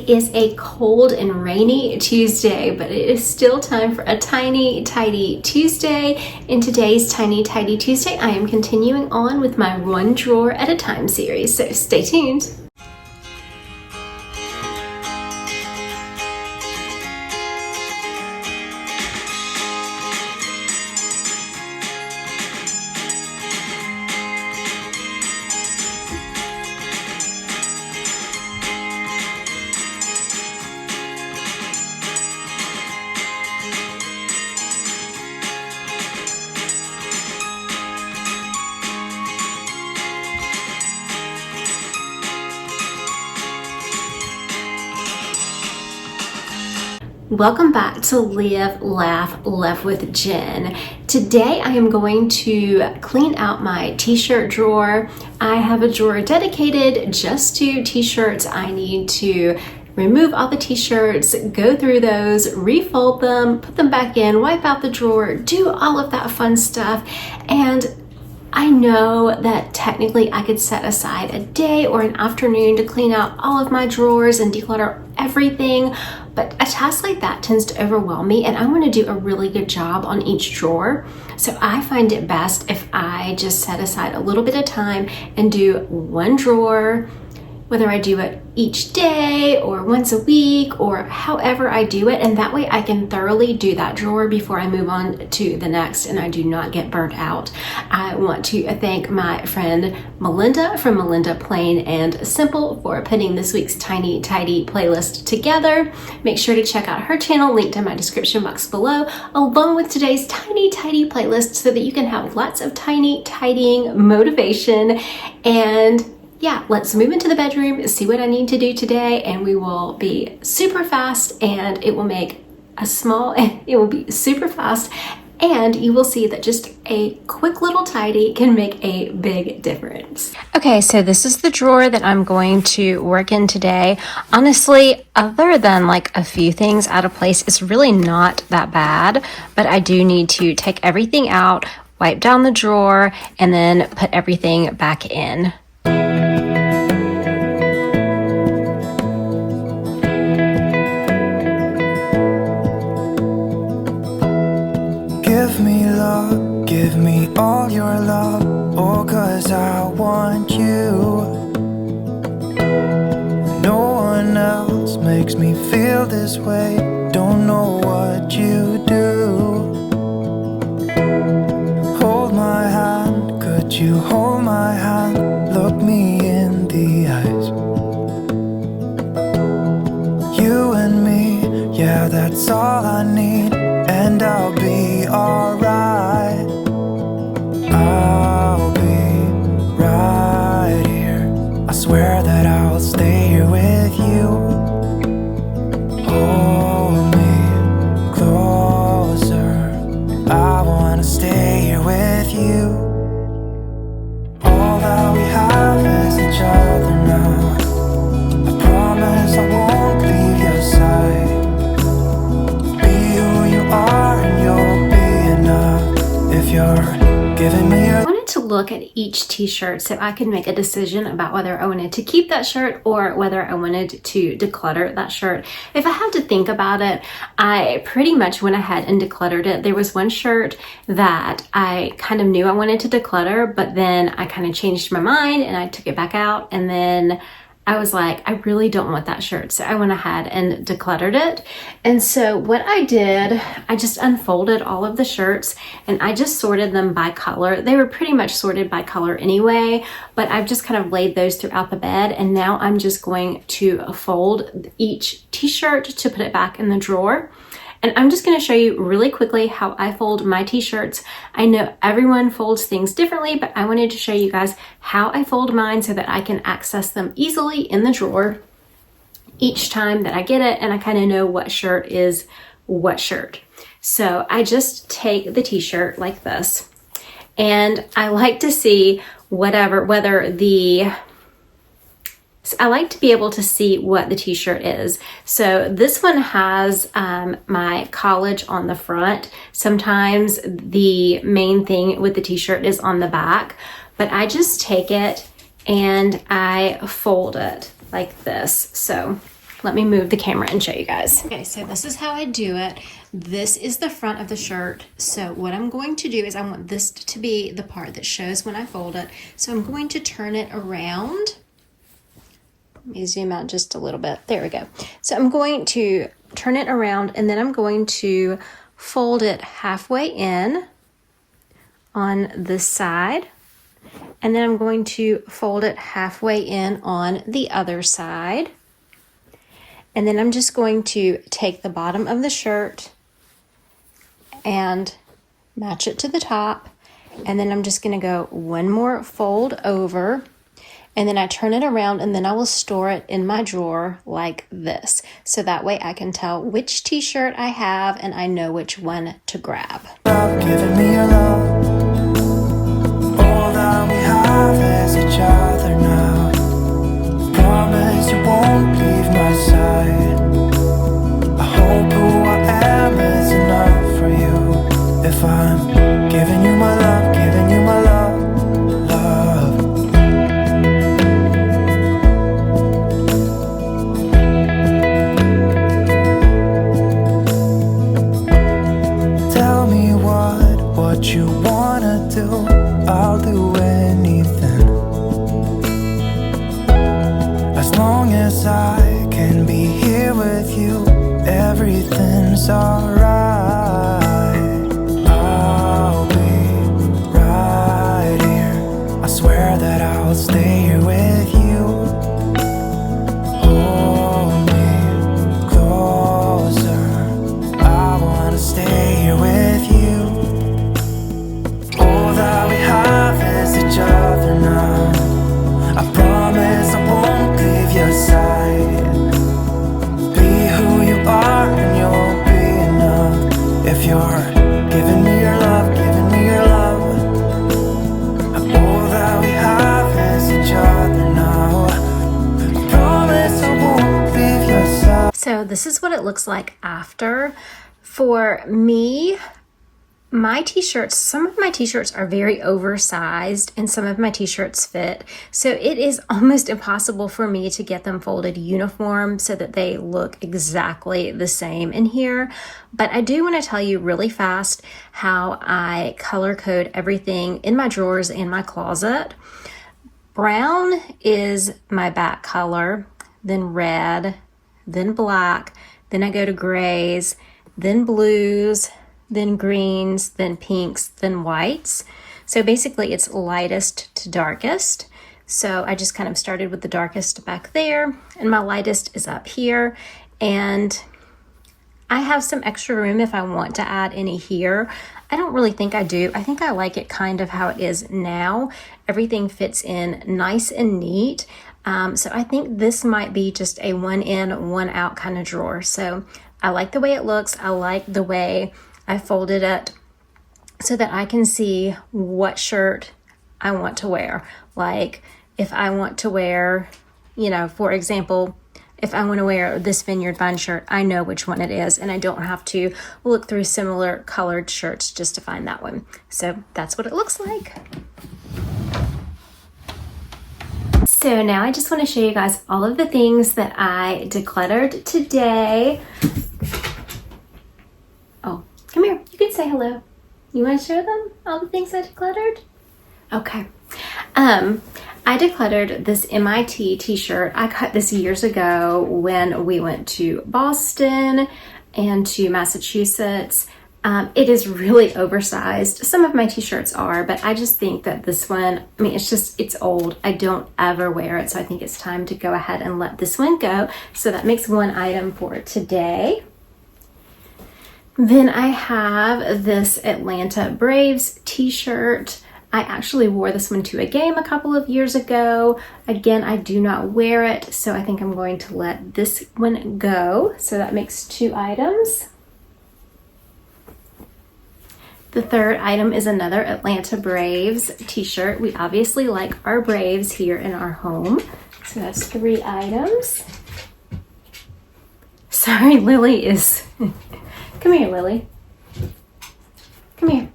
It is a cold and rainy Tuesday, but it is still time for a Tiny Tidy Tuesday. In today's Tiny Tidy Tuesday, I am continuing on with my One Drawer at a Time series, so stay tuned. Welcome back to Live, Laugh, Love with Jen. Today I am going to clean out my t-shirt drawer. I have a drawer dedicated just to t-shirts. I need to remove all the t-shirts, go through those, refold them, put them back in, wipe out the drawer, do all of that fun stuff. And I know that technically I could set aside a day or an afternoon to clean out all of my drawers and declutter everything, but a task like that tends to overwhelm me and I want to do a really good job on each drawer. So I find it best if I just set aside a little bit of time and do one drawer, whether I do it each day or once a week or however I do it, and that way I can thoroughly do that drawer before I move on to the next and I do not get burnt out. I want to thank my friend Melinda from Melinda Plain and Simple for putting this week's Tiny Tidy playlist together. Make sure to check out her channel, linked in my description box below, along with today's Tiny Tidy playlist so that you can have lots of tiny tidying motivation. And yeah, let's move into the bedroom, see what I need to do today, and we will be super fast and it will be super fast, and you will see that just a quick little tidy can make a big difference. Okay, so this is the drawer that I'm going to work in today. Honestly, other than like a few things out of place, it's really not that bad, but I do need to take everything out, wipe down the drawer, and then put everything back in. Give me love, give me all your love, oh, 'cause I want you. No one else makes me feel this way, don't know what you do. Hold my hand, could you hold my hand, look me in the eyes. You and me, yeah, that's all I need, and I'll be alright. I'll be right here. I swear that I'll stay here with you. Hold me closer. I wanna stay here with you. All that we have is each other now. I promise I won't leave your side. And you'll be enough if you're giving me I wanted to look at each t-shirt so I could make a decision about whether I wanted to keep that shirt or whether I wanted to declutter that shirt. If I had to think about it, I pretty much went ahead and decluttered it. There was one shirt that I kind of knew I wanted to declutter, but then I kind of changed my mind and I took it back out, and then I was like, I really don't want that shirt. So I went ahead and decluttered it. And so what I did, I just unfolded all of the shirts and I just sorted them by color. They were pretty much sorted by color anyway, but I've just kind of laid those throughout the bed. And now I'm just going to fold each t-shirt to put it back in the drawer. And I'm just going to show you really quickly how I fold my t-shirts. I know everyone folds things differently, but I wanted to show you guys how I fold mine so that I can access them easily in the drawer each time that I get it, and I kind of know what shirt is what shirt. So I just take the t-shirt like this, and I like to see I like to be able to see what the t-shirt is. So this one has my college on the front. Sometimes the main thing with the t-shirt is on the back, but I just take it and I fold it like this. So Let me move the camera and show you guys. Okay, so this is how I do it. This is the front of the shirt. So what I'm going to do is I want this to be the part that shows when I fold it. So I'm going to turn it around. Let me zoom out just a little bit. There we go. So I'm going to turn it around and then I'm going to fold it halfway in on this side. And then I'm going to fold it halfway in on the other side. And then I'm just going to take the bottom of the shirt and match it to the top. And then I'm just going to go one more fold over. And then I turn it around and then I will store it in my drawer like this. So that way I can tell which t-shirt I have and I know which one to grab. Love, giving me your love. All that we have is each other now. Promise you won't leave my side. I hope who I am is enough for you. If I'm giving you my love, giving you my love, love. Tell me what you wanna do. I'll do anything. As long as I can be here with you, everything's alright. I'll be right here. I swear that I'll stay here with you. Hold me closer. I wanna stay here with you. All that we have is each other now. I promise I won't leave your side. Be who you are and you'll be enough. If you're giving me your love, giving me your love. All that we have is each other now. I promise I won't leave your side. So this is what it looks like after. For me, my t-shirts, some of my t-shirts are very oversized and some of my t-shirts fit. So it is almost impossible for me to get them folded uniform so that they look exactly the same in here. But I do want to tell you really fast how I color code everything in my drawers and my closet. Brown is my back color, then red, then black, then I go to grays, then blues, then greens, then pinks, then whites. So basically it's lightest to darkest. So I just kind of started with the darkest back there and my lightest is up here. And I have some extra room if I want to add any here. I don't really think I do. I think I like it kind of how it is now. Everything fits in nice and neat. So I think this might be just a one in, one out kind of drawer. So I like the way it looks. I like the way I folded it so that I can see what shirt I want to wear. Like if I want to wear, you know, for example, if I want to wear this Vineyard Vine shirt, I know which one it is and I don't have to look through similar colored shirts just to find that one. So that's what it looks like. So now I just want to show you guys all of the things that I decluttered today. Oh, come here. You can say hello. You want to show them all the things I decluttered? Okay. I decluttered this MIT t-shirt. I cut this years ago when we went to Boston and to Massachusetts. It is really oversized. Some of my t-shirts are, but I just think that this one, I mean, it's old. I don't ever wear it, so I think it's time to go ahead and let this one go. So that makes one item for today. Then I have this Atlanta Braves t-shirt. I actually wore this one to a game a couple of years ago. Again, I do not wear it, so I think I'm going to let this one go. So that makes two items. The third item is another Atlanta Braves t-shirt. We obviously like our Braves here in our home. So that's three items. Sorry, Lily is... Come here, Lily. Come here.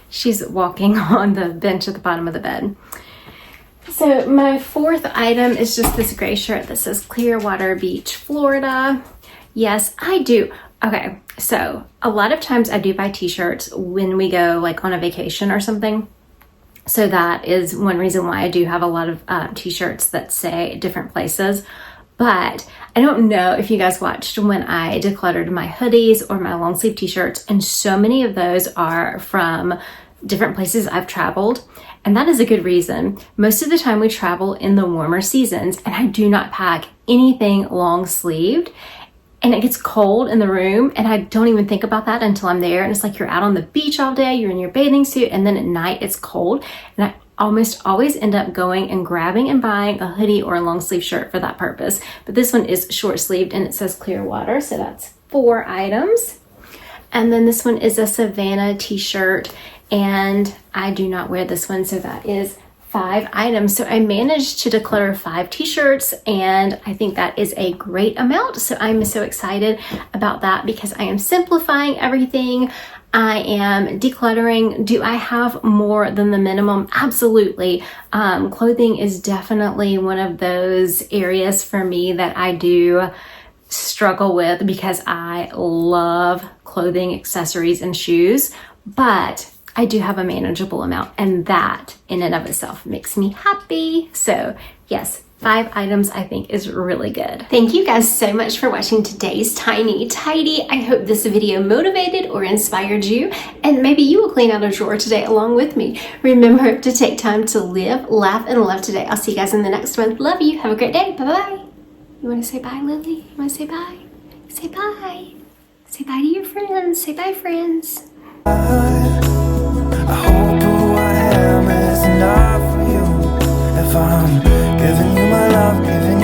She's walking on the bench at the bottom of the bed. So my fourth item is just this gray shirt that says Clearwater Beach, Florida. Yes, I do. Okay, so a lot of times I do buy t-shirts when we go like on a vacation or something. So that is one reason why I do have a lot of t-shirts that say different places. But I don't know if you guys watched when I decluttered my hoodies or my long sleeve t-shirts, and so many of those are from different places I've traveled. And that is a good reason. Most of the time we travel in the warmer seasons, and I do not pack anything long sleeved. And it gets cold in the room, and I don't even think about that until I'm there. And it's like you're out on the beach all day, you're in your bathing suit, and then at night it's cold. And I almost always end up going and grabbing and buying a hoodie or a long sleeve shirt for that purpose. But this one is short sleeved and it says Clearwater, so that's 4 items. And then this one is a Savannah t-shirt, and I do not wear this one, so that is 5 items. So I managed to declutter 5 t-shirts, and I think that is a great amount. So I'm so excited about that because I am simplifying everything. I am decluttering. Do I have more than the minimum? Absolutely. Clothing is definitely one of those areas for me that I do struggle with because I love clothing, accessories, and shoes, but I do have a manageable amount, and that in and of itself makes me happy. So yes, 5 items I think is really good. Thank you guys so much for watching today's Tiny Tidy. I hope this video motivated or inspired you, and maybe you will clean out a drawer today along with me. Remember to take time to live, laugh, and love today. I'll see you guys in the next one. Love you. Have a great day. Bye-bye. You want to say bye, Lily? You want to say bye? Say bye. Say bye to your friends. Say bye, friends. I hope who I am is enough for you. If I'm giving you my love, giving